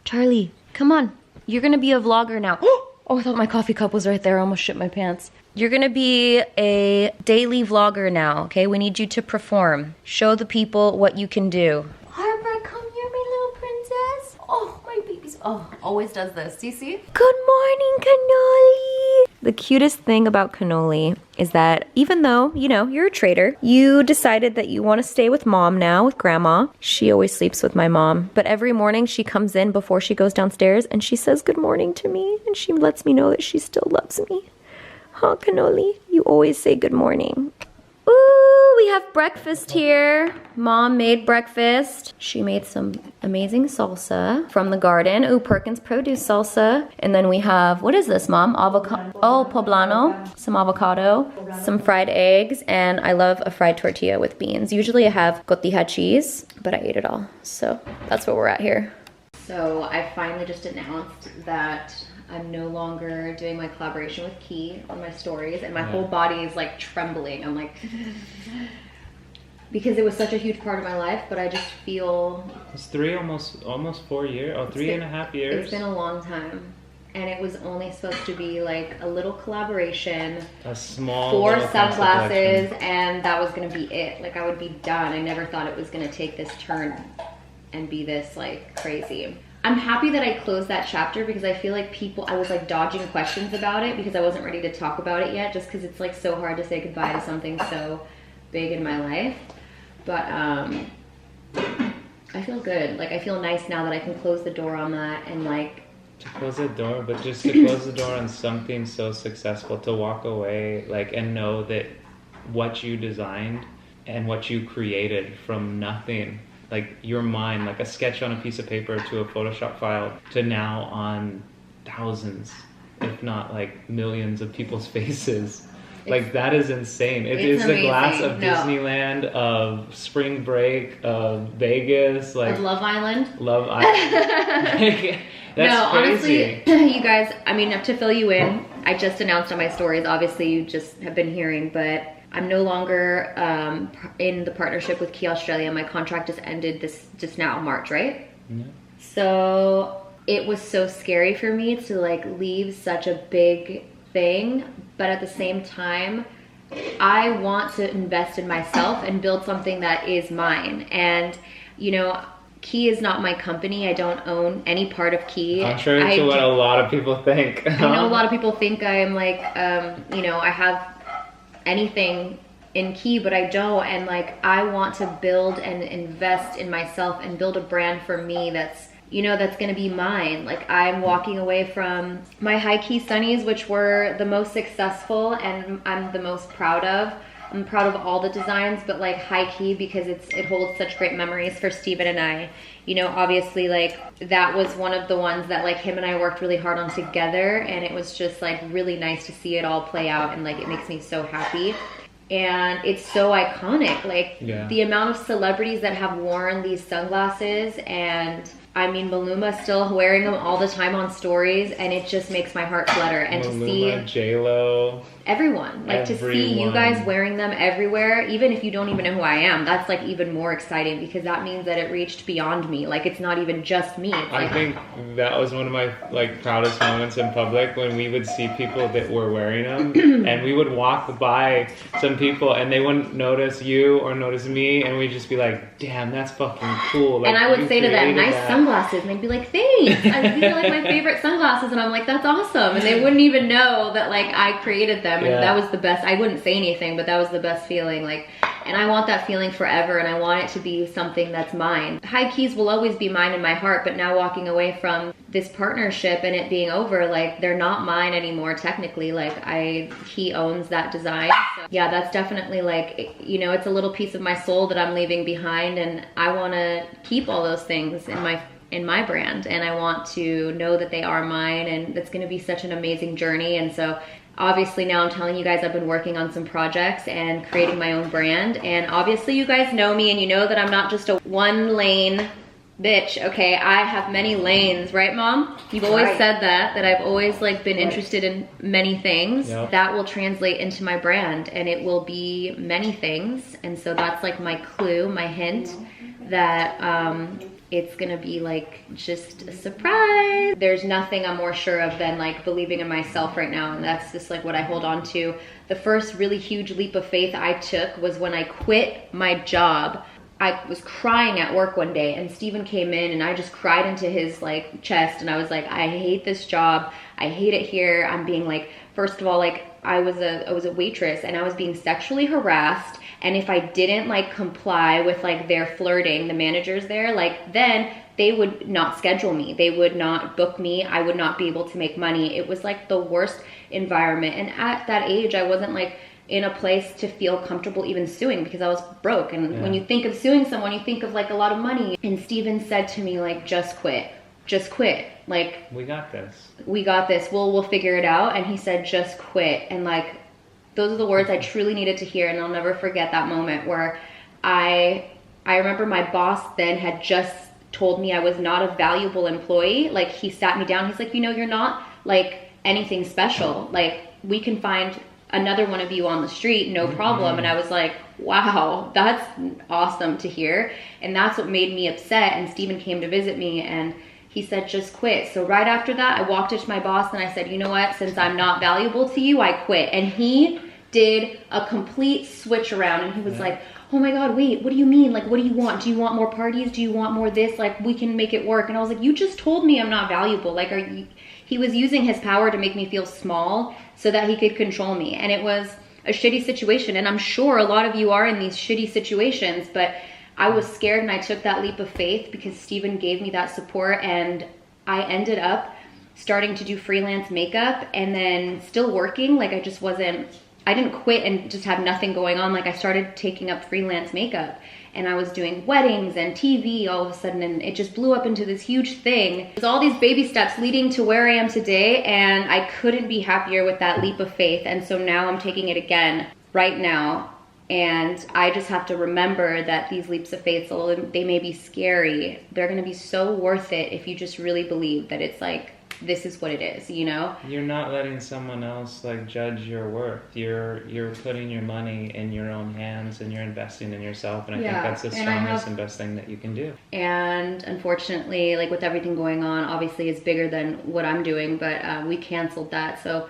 Charlie, come on. You're gonna be a vlogger now. Oh, I thought my coffee cup was right there. I almost shit my pants. You're gonna be a daily vlogger now, okay? We need you to perform. Show the people what you can do. Harper, come here, my little princess. Oh, my baby's, oh, always does this. Do you see? Good morning, Cannoli. The cutest thing about Cannoli is that even though, you know, you're a trader, you decided that you want to stay with mom now, with grandma. She always sleeps with my mom. But every morning she comes in before she goes downstairs and she says good morning to me. And she lets me know that she still loves me. Huh, Cannoli? You always say good morning. Ooh, we have breakfast here. Mom made breakfast. She made some amazing salsa from the garden. Ooh, Perkins produce salsa. And then we have, what is this, Mom? Avocado. Oh, poblano. Some avocado. Some fried eggs. And I love a fried tortilla with beans. Usually I have cotija cheese, but I ate it all. So that's what we're at here. So I finally just announced that I'm no longer doing my collaboration with Key on my stories, and my whole body is like trembling. I'm like, because it was such a huge part of my life, but I just feel it's almost 4 years, or 3.5 years. It's been a long time, and it was only supposed to be like a little collaboration, a small 4 sunglasses, and that was gonna be it. Like I would be done. I never thought it was gonna take this turn and be this like crazy. I'm happy that I closed that chapter because I feel like I was like dodging questions about it because I wasn't ready to talk about it yet, just because it's like so hard to say goodbye to something so big in my life. But I feel good. Like I feel nice now that I can close the door on that and like... To close the door, but just to close the door on something so successful, to walk away like and know that what you designed and what you created from nothing, like your mind, like a sketch on a piece of paper to a Photoshop file, to now on thousands, if not like millions of people's faces. Like that is insane. It is the glass of Disneyland, of Spring Break, of Vegas, like of Love Island. Love Island. That's crazy. Honestly, you guys, I mean, to fill you in, I just announced on my stories, obviously you just have been hearing, but I'm no longer in the partnership with Key Australia. My contract just ended just now, March, right? Yeah. So it was so scary for me to like leave such a big thing, but at the same time, I want to invest in myself and build something that is mine. And you know, Key is not my company. I don't own any part of Key. Contrary to what a lot of people think. I know a lot of people think I'm like, you know, I have anything in Key, but I don't. And like I want to build and invest in myself and build a brand for me that's, you know, that's gonna be mine. Like I'm walking away from my high key sunnies, which were the most successful and I'm the most proud of. I'm proud of all the designs, but like high key because it holds such great memories for Steven and I. You know, obviously like that was one of the ones that like him and I worked really hard on together, and it was just like really nice to see it all play out, and like it makes me so happy. And it's so iconic, like the amount of celebrities that have worn these sunglasses, and I mean Maluma still wearing them all the time on stories, and it just makes my heart flutter. And Maluma, to see J-Lo, everyone, like to see you guys wearing them everywhere, even if you don't even know who I am, that's like even more exciting because that means that it reached beyond me. Like it's not even just me. It's I think that was one of my like proudest moments in public, when we would see people that were wearing them and we would walk by some people and they wouldn't notice you or notice me, and we'd just be like, damn, that's fucking cool. Like, and I would say to them, nice sunglasses, and they'd be like, thanks. These are like my favorite sunglasses, and I'm like, that's awesome. And they wouldn't even know that like I created them. And that was the best. I wouldn't say anything, but that was the best feeling. Like, and I want that feeling forever, and I want it to be something that's mine. High keys will always be mine in my heart, but now walking away from this partnership and it being over, like they're not mine anymore technically. Like he owns that design. So yeah, that's definitely like, you know, it's a little piece of my soul that I'm leaving behind, and I want to keep all those things in my brand, and I want to know that they are mine, and it's going to be such an amazing journey. And so obviously now I'm telling you guys I've been working on some projects and creating my own brand, and obviously you guys know me and you know that I'm not just a one lane bitch, okay? I have many lanes, right Mom? You've always said that I've always like been interested in many things. That will translate into my brand, and it will be many things. And so that's like my clue, my hint that it's gonna be like just a surprise. There's nothing I'm more sure of than like believing in myself right now, and that's just like what I hold on to. The first really huge leap of faith I took was when I quit my job. I was crying at work one day, and Steven came in, and I just cried into his like chest, and I was like, I hate this job. I hate it here. I'm being like, first of all, like I was a waitress, and I was being sexually harassed. And if I didn't like comply with like their flirting, the managers there, like then they would not schedule me. They would not book me. I would not be able to make money. It was like the worst environment. And at that age, I wasn't like in a place to feel comfortable even suing because I was broke. And when you think of suing someone, you think of like a lot of money. And Steven said to me like, just quit. Just quit. Like, we got this. We got this. We'll figure it out. And he said, just quit. And like, those are the words I truly needed to hear, and I'll never forget that moment where I remember my boss then had just told me I was not a valuable employee. Like, he sat me down, he's like, you know, you're not like anything special. Like, we can find another one of you on the street, no problem. And I was like, wow, that's awesome to hear. And that's what made me upset. And Steven came to visit me, and he said, just quit. So right after that, I walked into my boss and I said, you know what, since I'm not valuable to you, I quit. And he did a complete switch around, and he was like, oh my God, wait, what do you mean? Like, what do you want? Do you want more parties? Do you want more this? Like, we can make it work. And I was like, you just told me I'm not valuable. Like, he was using his power to make me feel small so that he could control me. And it was a shitty situation. And I'm sure a lot of you are in these shitty situations, but I was scared, and I took that leap of faith because Steven gave me that support, and I ended up starting to do freelance makeup and then still working. Like, I didn't quit and just have nothing going on. Like, I started taking up freelance makeup, and I was doing weddings and TV all of a sudden, and it just blew up into this huge thing. It was all these baby steps leading to where I am today, and I couldn't be happier with that leap of faith. And so now I'm taking it again right now. And I just have to remember that these leaps of faith, although they may be scary, they're gonna be so worth it if you just really believe that it's like, this is what it is, you know? You're not letting someone else like judge your worth. You're putting your money in your own hands, and you're investing in yourself, and I think that's the strongest and best thing that you can do. And unfortunately, like with everything going on, obviously it's bigger than what I'm doing, but we canceled that. So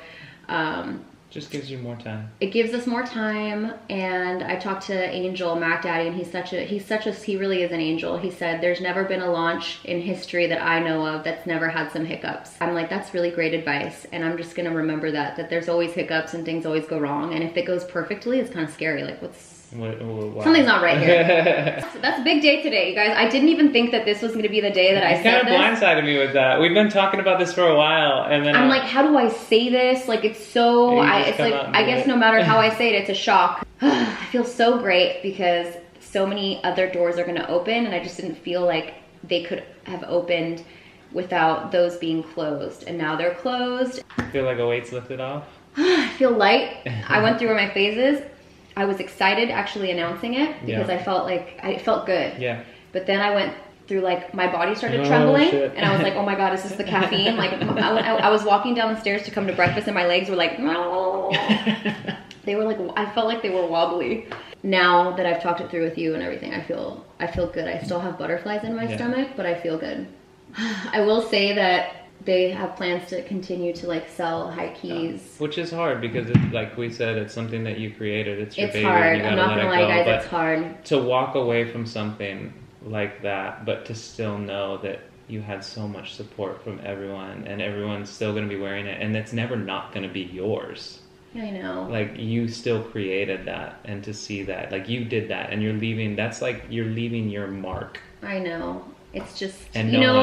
just gives you more time. It gives us more time. And I talked to Angel, Mac Daddy, and he really is an angel. He said, there's never been a launch in history that I know of that's never had some hiccups. I'm like, that's really great advice. And I'm just going to remember that there's always hiccups and things always go wrong. And if it goes perfectly, it's kind of scary. Like, wow. Something's not right here. That's a big day today, you guys. I didn't even think that this was going to be the day that I said this. You kind of blindsided me with that. We've been talking about this for a while, and then I'm like, how do I say this? Like, it's so, I guess no matter how I say it, it's a shock. I feel so great because so many other doors are going to open, and I just didn't feel like they could have opened without those being closed. And now they're closed. I feel like a weight's lifted off. I feel light. I went through my phases. I was excited actually announcing it because I felt good. Yeah. But then I went through, like, my body started trembling, and I was like, oh my God, is this the caffeine? Like, I was walking down the stairs to come to breakfast, and my legs were like, no. They were like, I felt like they were wobbly. Now that I've talked it through with you and everything, I feel good. I still have butterflies in my stomach, but I feel good. I will say that they have plans to continue to like sell high keys, which is hard because it's, like we said, it's something that you created. It's your baby. It's hard. You gotta I'm not gonna lie, guys. It's hard to walk away from something like that, but to still know that you had so much support from everyone, and everyone's still gonna be wearing it, and it's never not gonna be yours. I know. Like, you still created that, and to see that, like, you did that, and you're leaving. That's like you're leaving your mark. I know. It's just, and you know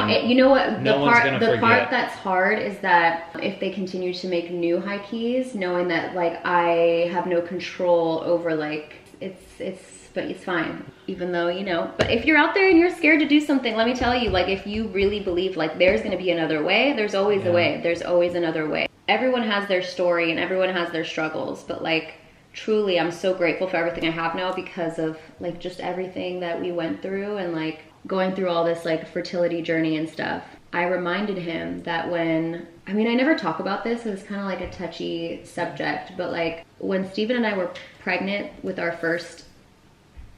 what, the part that's hard is that if they continue to make new high keys, knowing that like I have no control over, like, but it's fine, even though, you know. But if you're out there and you're scared to do something, let me tell you, like, if you really believe like there's gonna be another way, there's always a way. There's always another way. Everyone has their story and everyone has their struggles, but like, truly, I'm so grateful for everything I have now because of like just everything that we went through, and like going through all this like fertility journey and stuff. I reminded him that I never talk about this, it's kind of like a touchy subject, but like when Steven and I were pregnant with our first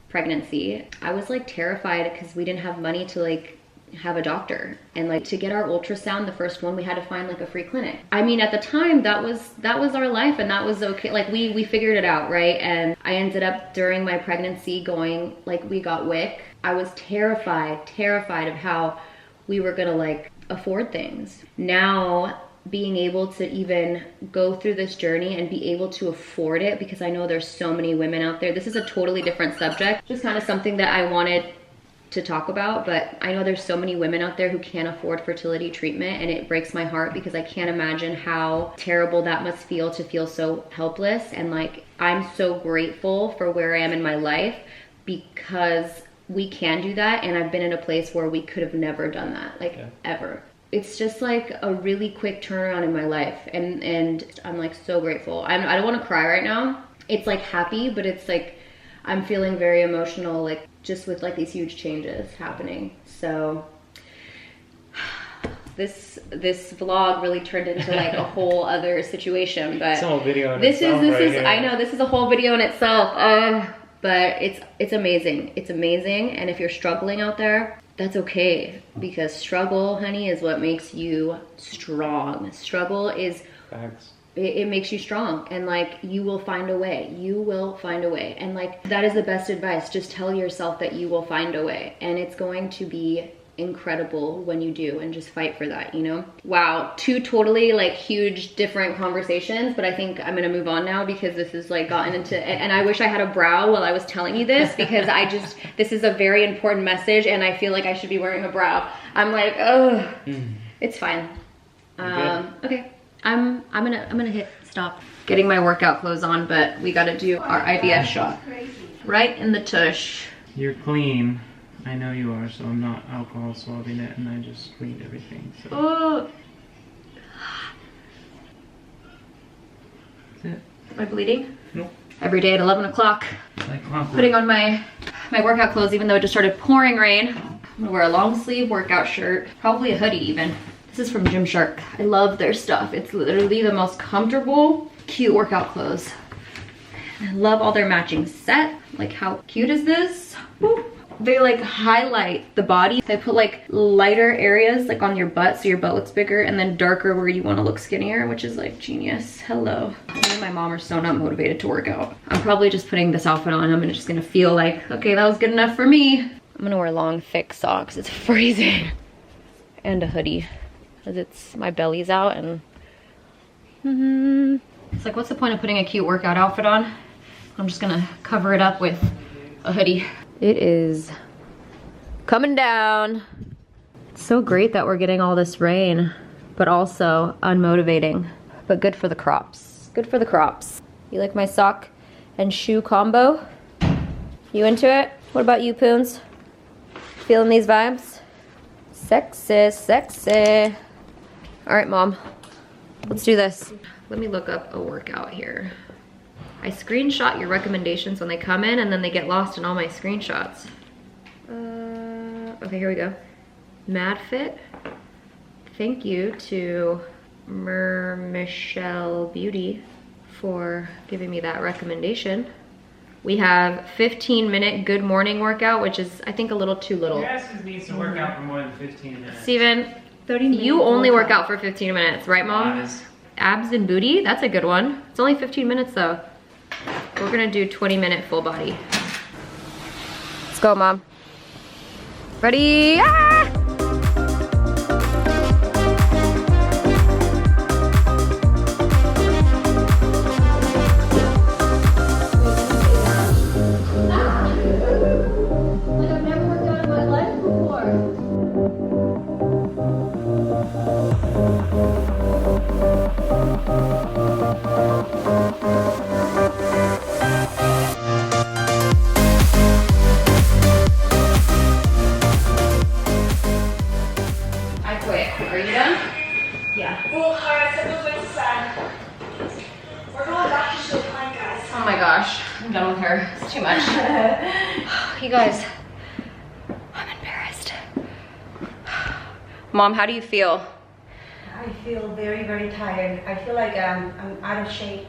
pregnancy, I was like terrified because we didn't have money to like have a doctor. And like to get our ultrasound, the first one, we had to find like a free clinic. I mean, at the time that was our life, and that was okay. Like we figured it out, right? And I ended up during my pregnancy going, like, we got WIC. I was terrified of how we were gonna like afford things. Now being able to even go through this journey and be able to afford it, because I know there's so many women out there. This is a totally different subject, just kind of something that I wanted to talk about, but I know there's so many women out there who can't afford fertility treatment, and it breaks my heart because I can't imagine how terrible that must feel to feel so helpless. And like, I'm so grateful for where I am in my life because we can do that, and I've been in a place where we could have never done that, like ever. It's just like a really quick turnaround in my life, and I'm like so grateful. I don't want to cry right now. It's like happy, but it's like I'm feeling very emotional, like just with like these huge changes happening. So this vlog really turned into like a whole other situation, but it's a whole video in this itself is I know this is a whole video in itself. But it's amazing. It's amazing, and if you're struggling out there, that's okay, because struggle, honey, is what makes you strong. Struggle is facts. It makes you strong, and like you will find a way. You will find a way, and like that is the best advice. Just tell yourself that you will find a way, and it's going to be incredible when you do, and just fight for that, you know? Wow, two totally like huge different conversations, but I think I'm gonna move on now because this has like gotten into, and I wish I had a brow while I was telling you this, because this is a very important message, and I feel like I should be wearing a brow. I'm like, oh, it's fine. Okay, I'm gonna hit stop getting my workout clothes on, but we gotta do our IVF shot right in the tush. You're clean. I know you are, so I'm not alcohol swabbing it, and I just cleaned everything. So. Oh. That's it. Am I bleeding? Nope. Every day at 11 o'clock, Like clockwork. putting on my workout clothes, even though it just started pouring rain. I'm gonna wear a long sleeve workout shirt, probably a hoodie even. This is from Gymshark. I love their stuff. It's literally the most comfortable, cute workout clothes. I love all their matching set. Like, how cute is this? Woo. They like highlight the body. They put like lighter areas like on your butt, so your butt looks bigger, and then darker where you want to look skinnier, which is like genius. Hello. Me and my mom are so not motivated to work out. I'm probably just putting this outfit on. I'm just gonna feel like, okay, that was good enough for me. I'm gonna wear long, thick socks. It's freezing. And a hoodie, because my belly's out, and it's like, what's the point of putting a cute workout outfit on? I'm just gonna cover it up with a hoodie. It is coming down. It's so great that we're getting all this rain, but also unmotivating, but good for the crops. Good for the crops. You like my sock and shoe combo? You into it? What about you, Poons? Feeling these vibes? Sexy, sexy. All right, Mom, let's do this. Let me look up a workout here. I screenshot your recommendations when they come in, and then they get lost in all my screenshots. Okay, here we go. MadFit. Thank you to Michelle Beauty for giving me that recommendation. We have 15-minute good morning workout, which is, I think, a little too little. Your ass needs to work out for more than 15 minutes. Steven, you only work out for 15 minutes, right, Mom? Abs and booty, that's a good one. It's only 15 minutes though. We're gonna do 20-minute full body. Let's go, Mom. Ready? Ah! Like I've never worked out in my life before. Are you done? Yeah. Well, alright, set those weights aside. We're going back to show time, guys. Oh my gosh, I'm done with her. It's too much. You guys, I'm embarrassed. Mom, how do you feel? I feel very, very tired. I feel like I'm out of shape.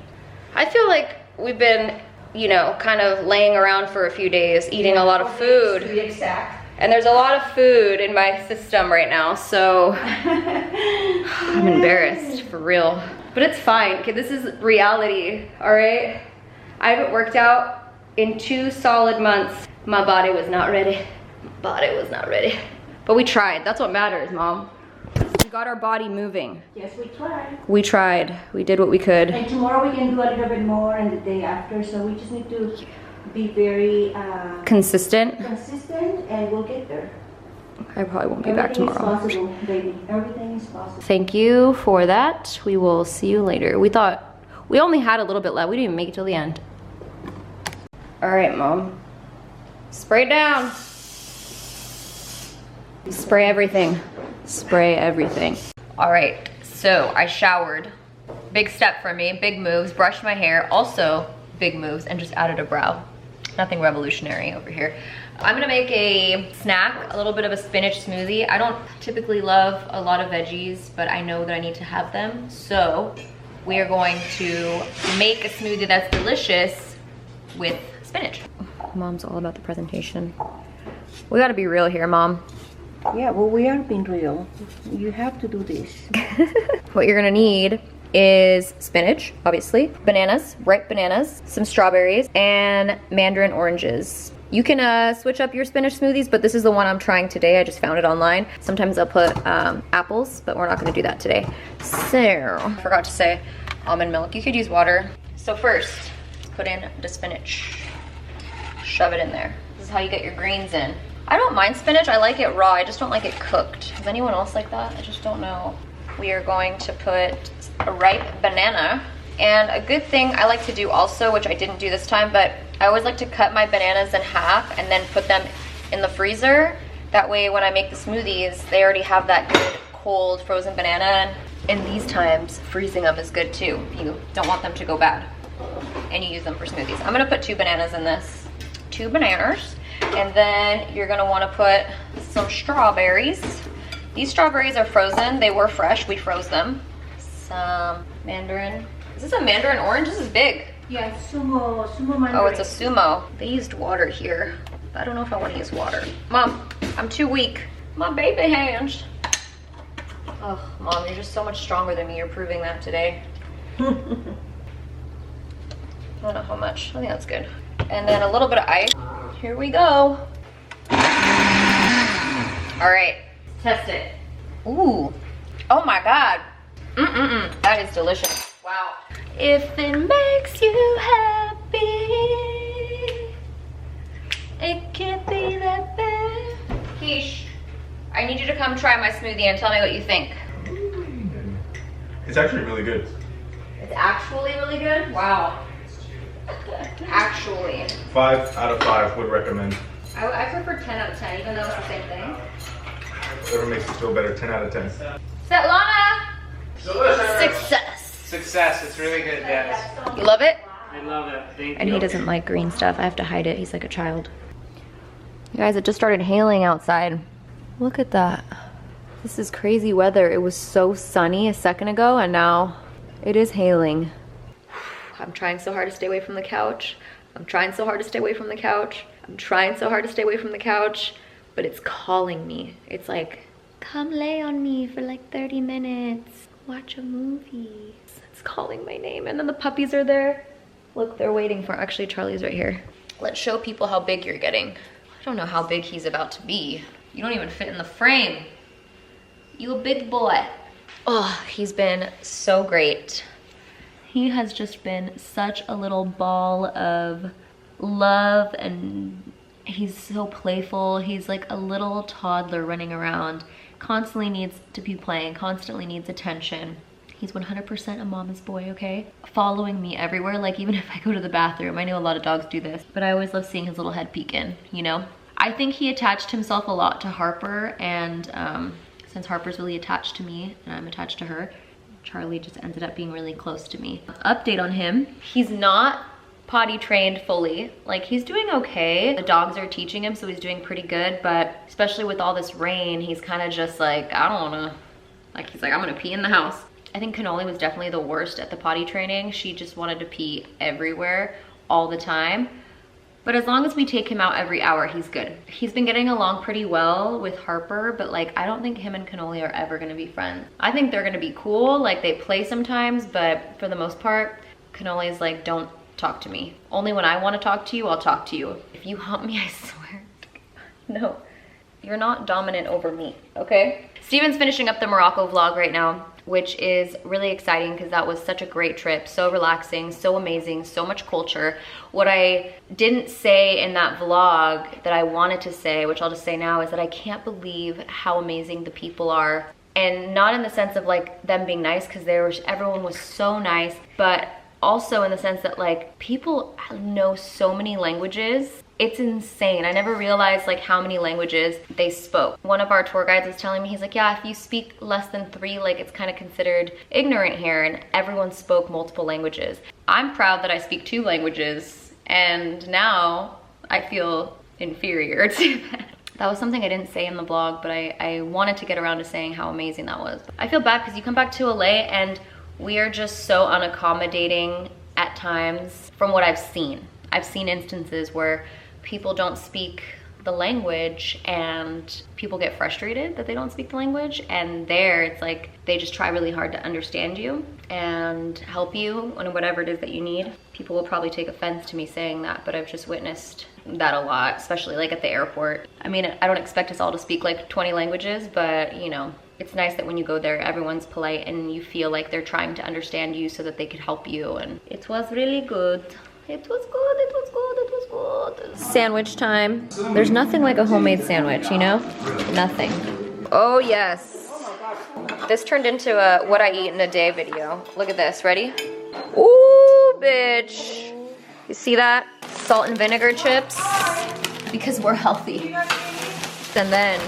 I feel like we've been, you know, kind of laying around for a few days, eating a lot of food. 3 weeks stacked. And there's a lot of food in my system right now, so I'm embarrassed, for real. But it's fine, okay, this is reality, all right? I haven't worked out in 2 solid months. My body was not ready. My body was not ready. But we tried, that's what matters, Mom. We got our body moving. Yes, we tried. We tried, we did what we could. And tomorrow we can do a little bit more and the day after, so we just need to be very Consistent. and we'll get there. I probably won't be back tomorrow. Everything is possible, baby. Everything is possible. Thank you for that. We will see you later. We thought, we only had a little bit left. We didn't even make it till the end. All right, Mom. Spray it down. Spray everything. Spray everything. All right, so I showered. Big step for me, big moves. Brushed my hair, also big moves, and just added a brow. Nothing revolutionary over here. I'm gonna make a snack, a little bit of a spinach smoothie. I don't typically love a lot of veggies, but I know that I need to have them. So we are going to make a smoothie that's delicious with spinach. Mom's all about the presentation. We gotta be real here, Mom. Yeah, well, we are being real. You have to do this. What you're gonna need is spinach, obviously, bananas, ripe bananas, some strawberries, and mandarin oranges. You can switch up your spinach smoothies, but this is the one I'm trying today. I just found it online. Sometimes I'll put apples, but we're not gonna do that today. So, I forgot to say almond milk. You could use water. So first, put in the spinach. Shove it in there. This is how you get your greens in. I don't mind spinach, I like it raw, I just don't like it cooked. Does anyone else like that? I just don't know. We are going to put a ripe banana. And a good thing I like to do also, which I didn't do this time, but I always like to cut my bananas in half and then put them in the freezer. That way when I make the smoothies, they already have that good cold frozen banana. And in these times, freezing them is good too. You don't want them to go bad. And you use them for smoothies. I'm gonna put 2 bananas in this. 2 bananas. And then you're gonna wanna put some strawberries. These strawberries are frozen. They were fresh, we froze them. Some mandarin. Is this a mandarin orange? This is big. Yeah, sumo mandarin. Oh, it's a sumo. They used water here. I don't know if I wanna use water. Mom, I'm too weak. My baby hands. Oh, Mom, you're just so much stronger than me. You're proving that today. I don't know how much. I think that's good. And then a little bit of ice. Here we go. All right, test it. Ooh, oh my God. That is delicious. Wow. If it makes you happy, it can't be that bad. Keish, I need you to come try my smoothie and tell me what you think. It's actually really good. It's actually really good? Wow. Actually. 5 out of 5 would recommend. I prefer 10 out of 10, even though it's the same thing. Whatever makes you feel better, 10 out of 10. Svetlana! Success. Success, it's really good, yes. You love it? I love it, thank you. And he doesn't like green stuff. I have to hide it. He's like a child. You guys, it just started hailing outside. Look at that. This is crazy weather. It was so sunny a second ago and now it is hailing. I'm trying so hard to stay away from the couch. I'm trying so hard to stay away from the couch. I'm trying so hard to stay away from the couch, but it's calling me. It's like, come lay on me for like 30 minutes. Watch a movie. It's calling my name. And then the puppies are there. Look, they're waiting for, actually Charlie's right here. Let's show people how big you're getting. I don't know how big he's about to be. You don't even fit in the frame. You a big boy. Oh, he's been so great. He has just been such a little ball of love and he's so playful. He's like a little toddler running around. Constantly needs to be playing, constantly needs attention. He's 100% a mama's boy, okay? Following me everywhere, like even if I go to the bathroom. I know a lot of dogs do this, but I always love seeing his little head peek in, you know? I think he attached himself a lot to Harper and since Harper's really attached to me and I'm attached to her, Charlie just ended up being really close to me. Update on him, he's not potty trained fully. Like he's doing okay. The dogs are teaching him, so he's doing pretty good, but especially with all this rain, he's kind of just like, I don't wanna, like he's like, I'm gonna pee in the house. I think Cannoli was definitely the worst at the potty training. She just wanted to pee everywhere all the time. But as long as we take him out every hour, he's good. He's been getting along pretty well with Harper, but like, I don't think him and Cannoli are ever gonna be friends. I think they're gonna be cool, like they play sometimes, but for the most part, Cannoli is like, don't talk to me. Only when I wanna talk to you, I'll talk to you. If you hump me, I swear. No, you're not dominant over me, okay? Steven's finishing up the Morocco vlog right now, which is really exciting because that was such a great trip, so relaxing, so amazing, so much culture. What I didn't say in that vlog that I wanted to say, which I'll just say now, is that I can't believe how amazing the people are. And not in the sense of like them being nice, because everyone was so nice, but also in the sense that like people know so many languages. It's insane. I never realized like how many languages they spoke. One of our tour guides was telling me, he's like, yeah, if you speak less than 3, like it's kind of considered ignorant here, and everyone spoke multiple languages. I'm proud that I speak 2 languages, and now I feel inferior to that. That was something I didn't say in the vlog, but I wanted to get around to saying how amazing that was. I feel bad because you come back to LA and we are just so unaccommodating at times from what I've seen. I've seen instances where people don't speak the language and people get frustrated that they don't speak the language, and there it's like they just try really hard to understand you and help you on whatever it is that you need. People will probably take offense to me saying that, but I've just witnessed that a lot, especially like at the airport. I mean, I don't expect us all to speak like 20 languages, but you know, it's nice that when you go there, everyone's polite and you feel like they're trying to understand you so that they could help you, and it was really good. It was good, it was good, it was good. Sandwich time. There's nothing like a homemade sandwich, you know? Nothing. Oh yes. This turned into a what I eat in a day video. Look at this, ready? Ooh, bitch. You see that? Salt and vinegar chips. Because we're healthy. And then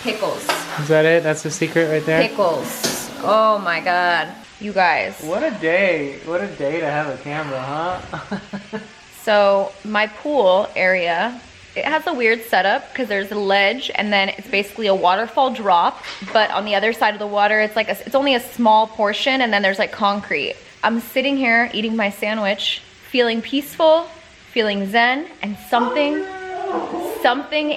pickles. Is that it? That's the secret right there? Pickles. Oh my God. You guys. What a day. What a day to have a camera, huh? So my pool area, it has a weird setup because there's a ledge and then it's basically a waterfall drop, but on the other side of the water, it's like it's only a small portion and then there's like concrete. I'm sitting here eating my sandwich, feeling peaceful, feeling zen, and something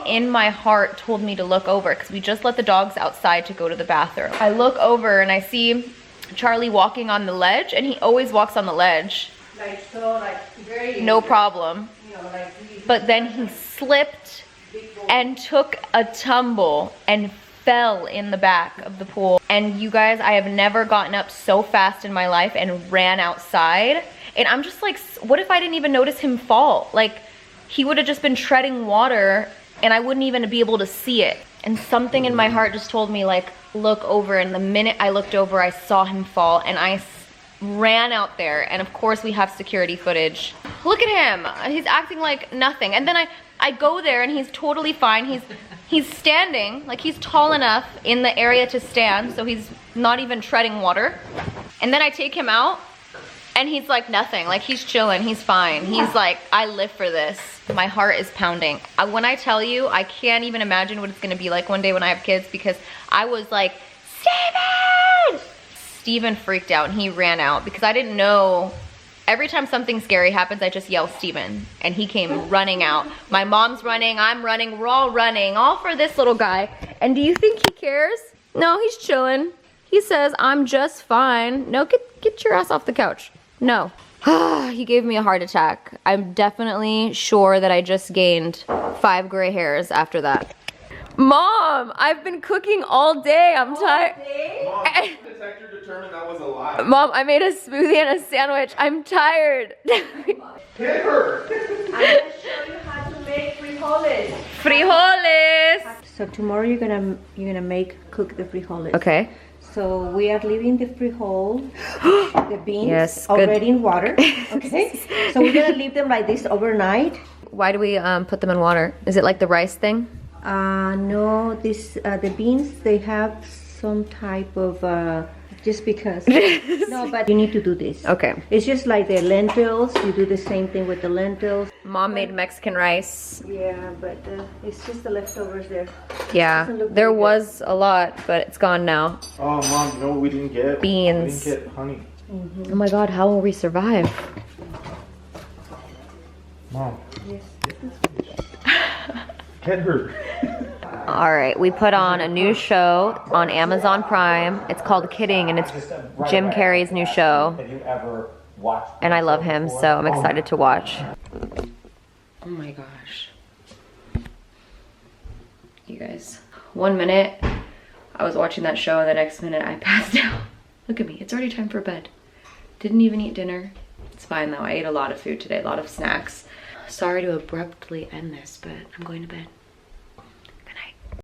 in my heart told me to look over because we just let the dogs outside to go to the bathroom. I look over and I see Charlie walking on the ledge, and he always walks on the ledge. Like so, like very no problem. You know, like really, but then he slipped and took a tumble and fell in the back of the pool. And you guys, I have never gotten up so fast in my life and ran outside. And I'm just like, what if I didn't even notice him fall? Like, he would have just been treading water and I wouldn't even be able to see it. And something in my heart just told me, like, look over. And the minute I looked over, I saw him fall and I ran out there. And of course we have security footage. Look at him. He's acting like nothing. And then I go there and he's totally fine. He's standing, like he's tall enough in the area to stand, so he's not even treading water. And then I take him out and he's like nothing, like he's chilling, he's fine. He's like, I live for this. My heart is pounding. When I tell you, I can't even imagine what it's gonna be like one day when I have kids, because I was like, Steven! Steven freaked out and he ran out because I didn't know. Every time something scary happens, I just yell Steven, and he came running out. My mom's running, I'm running, we're all running, all for this little guy. And do you think he cares? No, he's chilling. He says, I'm just fine. No, get your ass off the couch. No. He gave me a heart attack. I'm definitely sure that I just gained 5 gray hairs after that. Mom, I've been cooking all day. I'm tired. Mom, the detector determined that was a lie. Mom, I made a smoothie and a sandwich. I'm tired. Hit her! I'm gonna show you how to make frijoles. Frijoles. So tomorrow you're gonna cook the frijoles. Okay. So we are leaving the frijol, the beans, Yes, already good. in water. Okay. So we're gonna leave them like this overnight. Why do we put them in water? Is it like the rice thing? No, the beans, they have some type of just because. No, but you need to do this. Okay. It's just like the lentils. You do the same thing with the lentils. Mom made Mexican rice. Yeah, but it's just the leftovers there. Yeah, Doesn't look there very good. was a lot, but it's gone now. Oh, Mom, you know what we didn't get? Beans. We didn't get honey. Oh my God, how will we survive? Mom. Yes. Get Hit her. All right, we put on a new show on Amazon Prime. It's called Kidding, and it's Jim Carrey's new show. Have you ever watched? And I love him, so I'm excited to watch. Oh my gosh. You guys, 1 minute I was watching that show and the next minute I passed out. Look at me, it's already time for bed. Didn't even eat dinner. It's fine though, I ate a lot of food today, a lot of snacks. Sorry to abruptly end this, but I'm going to bed.